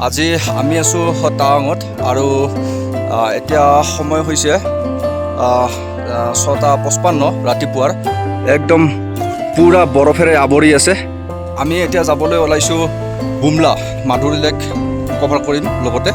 আজি আমি আছোঁ টাৱাঙত আৰু এতিয়া সময় হৈছে 6:55 ৰাতিপুৱাৰ। একদম পুৰা বৰফেৰে আৱৰি আছে। আমি এতিয়া যাবলৈ ওলাইছোঁ বুমলা মাধুৰী লেক কভাৰ কৰিম লগতে।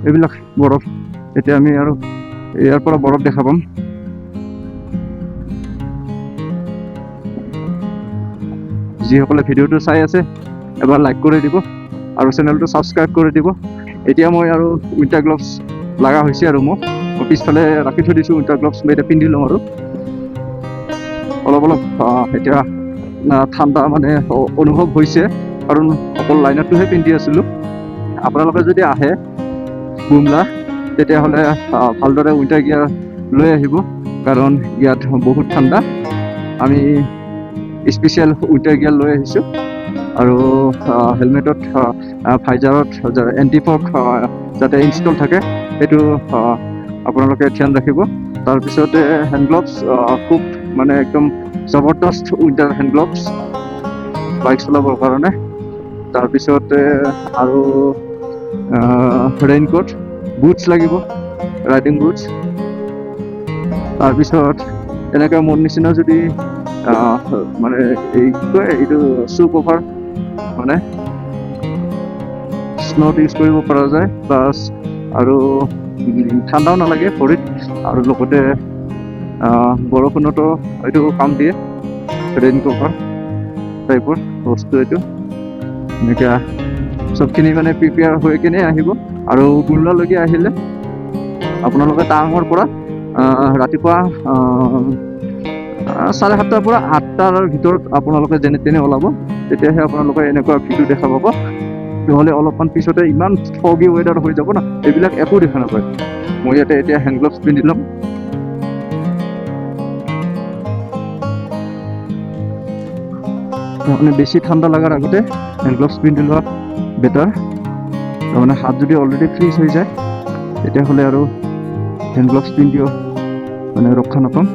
এইবিলাক বৰফ, এতিয়া আমি আৰু ইয়াৰ পৰা বৰফ দেখা পাম। যিসকলে ভিডিঅ'টো চাই আছে এবাৰ লাইক কৰি দিব আৰু চেনেলটো ছাবস্ক্ৰাইব কৰি দিব। এতিয়া মই আৰু উইণ্টাৰ গ্লভছ লগা হৈছে আৰু মই পিছফালে ৰাখি থৈ দিছোঁ উইণ্টাৰ গ্লভছ। মই এতিয়া পিন্ধি ল'ম আৰু অলপ এতিয়া ঠাণ্ডা মানে অনুভৱ হৈছে, কাৰণ অকল লাইনাৰটোহে পিন্ধি আছিলোঁ। আপোনালোকে যদি আহে বুমলা তেতিয়াহ'লে ভালদৰে উইণ্টাৰ গিয়াৰ লৈ আহিব, কাৰণ ইয়াত বহুত ঠাণ্ডা। আমি স্পেচিয়েল উইণ্টাৰ গিয়াৰ লৈ আহিছোঁ আৰু হেলমেটত ভাইজাৰত এণ্টিফগ যাতে ইনষ্টল থাকে সেইটো আপোনালোকে ধ্যান ৰাখিব। তাৰপিছতে হেণ্ড গ্লভছ, খুব মানে একদম জবৰদস্ত উইণ্টাৰ হেণ্ড গ্লভছ বাইক চলাবৰ কাৰণে। তাৰপিছতে আৰু ৰেইনকোট, বুটছ লাগিব, ৰাইডিং বুটছ। তাৰপিছত এনেকৈ মোৰ নিচিনা যদি মানে এই কি কয় এইটো শ্বু কভাৰ, মানে স্নত ইউজ কৰিব পৰা যায়, প্লাছ আৰু ঠাণ্ডাও নালাগে ভৰিত, আৰু লগতে বৰষুণতো এইটো কাম দিয়ে। ৰেইন কভাৰ টাইপৰ বস্তু এইটো। এনেকৈ চবখিনি মানে প্ৰিপেয়াৰ হৈ কিনে আহিব। আৰু বুমলালৈকে আহিলে আপোনালোকে টাৱাঙৰ পৰা ৰাতিপুৱা 7:30 পৰা 8টাৰ ভিতৰত আপোনালোকে যেনে তেনে ওলাব, তেতিয়াহে আপোনালোকে এনেকুৱা ভিডিঅ' দেখা পাব। নহ'লে অলপমান পিছতে ইমান ফগি ৱেডাৰ হৈ যাব না, এইবিলাক একো দেখা নাপায়। মই ইয়াতে এতিয়া হেণ্ড গ্লভছ পিন্ধি ল'ম। মানে বেছি ঠাণ্ডা লগাৰ আগতে হেণ্ড গ্লভছ পিন্ধি লোৱা বেটাৰ। তাৰমানে হাত যদি অলৰেডি ফ্ৰিজ হৈ যায় তেতিয়াহ'লে আৰু হেণ্ড গ্লভছ পিন্ধিও মানে ৰক্ষা নাপাম।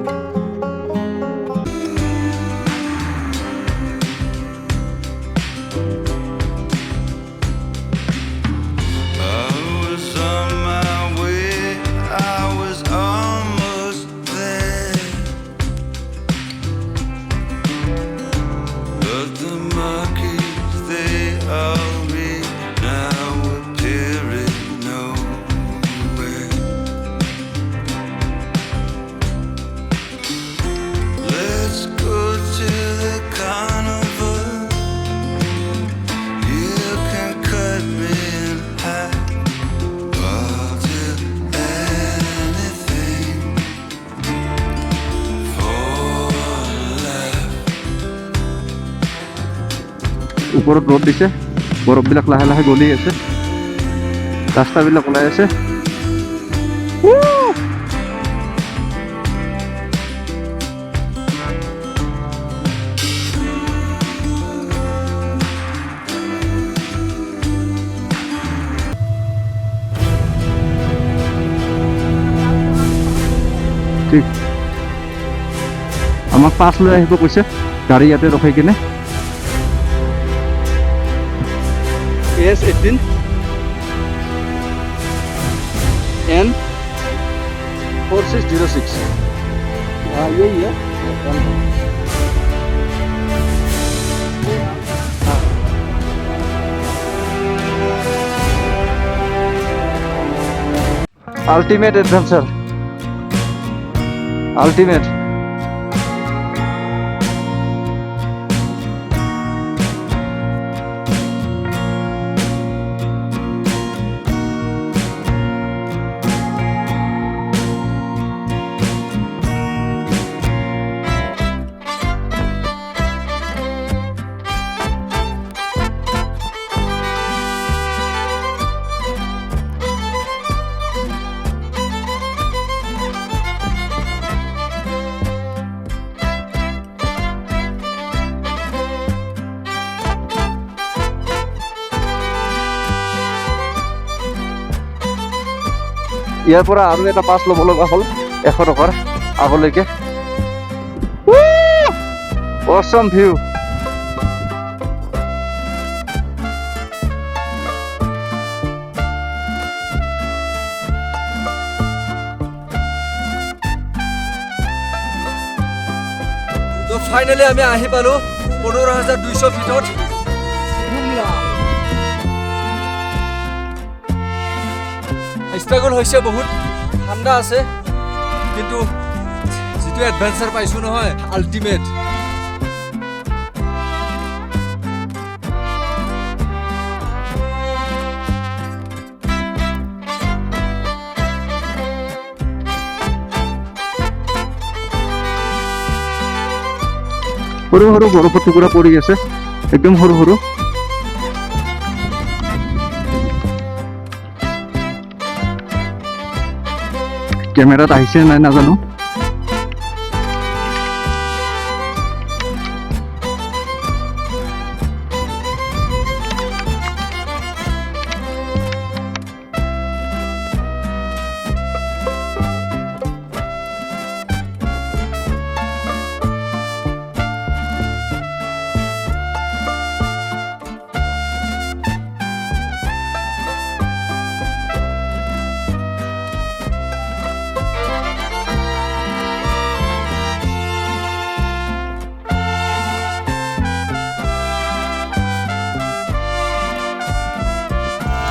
ওপৰত ৰ'দ দিছে, বৰফবিলাক লাহে লাহে গলি আছে, ৰাস্তাবিলাক ওলাই আছে। ঠিক আমাক পাছ লৈ আহিব কৈছে, গাড়ী ইয়াতে ৰখাই কিনে। AS 18 N4606 यही है Ultimate adventure. Ultimate. ইয়াৰ পৰা আৰু এটা পাছ ল'ব লগা হ'ল 100 টকাৰ আগলৈকে অসম ভিউ তো ফাইনালি আমি আহি পালো 15,200 ফিটত স্ট্ৰাগল হৈছে বহুত ঠাণ্ডা আছে কিন্তু যিটো এডভেঞ্চাৰ পাইছো নহয় আল্টিমেট সৰু সৰু বৰফৰ টুকুৰা পৰি আছে একদম সৰু সৰু কেমেৰাত আহিছে নাই নাজানো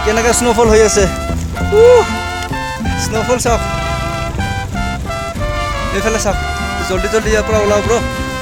কেনেকৈ স্নোফল হৈ আছে স্নোফল চাওক এইফালে চাওক জলদি জলদি ইয়াৰ পৰা ওলাও ব্ৰ